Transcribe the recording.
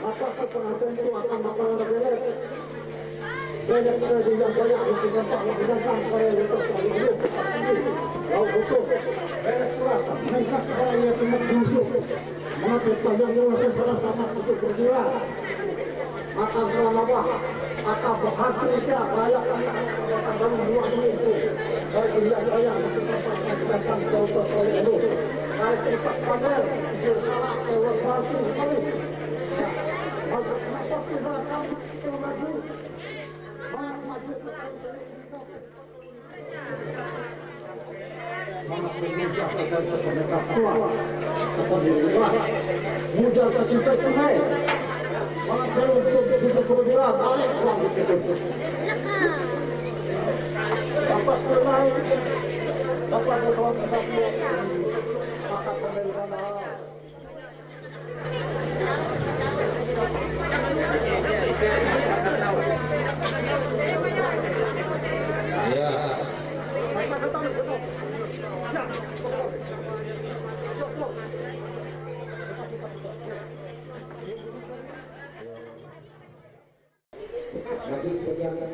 maka sepengantin itu akan makanan belet. Banyak sekali yang banyak yang dampak menggunakan saya untuk selalu lalu butuh beres kurasa mereka orang yang tengah busuk mengambil panjang luas salah sama untuk berjuang akan selama akan berhasil dia banyak akan dalam dua itu dari pilihan banyak akan jauh oleh itu dari tempat panel salah lewat batu sekali kenapa kita akan maju maju ke sangat bermudah terhadap mereka tua kepada luar mudah tercinta tunai sangat beruntung untuk kemudian balik uang itu dapat bermain dapat berkawan bersama maka pemilihan Jadi sediakan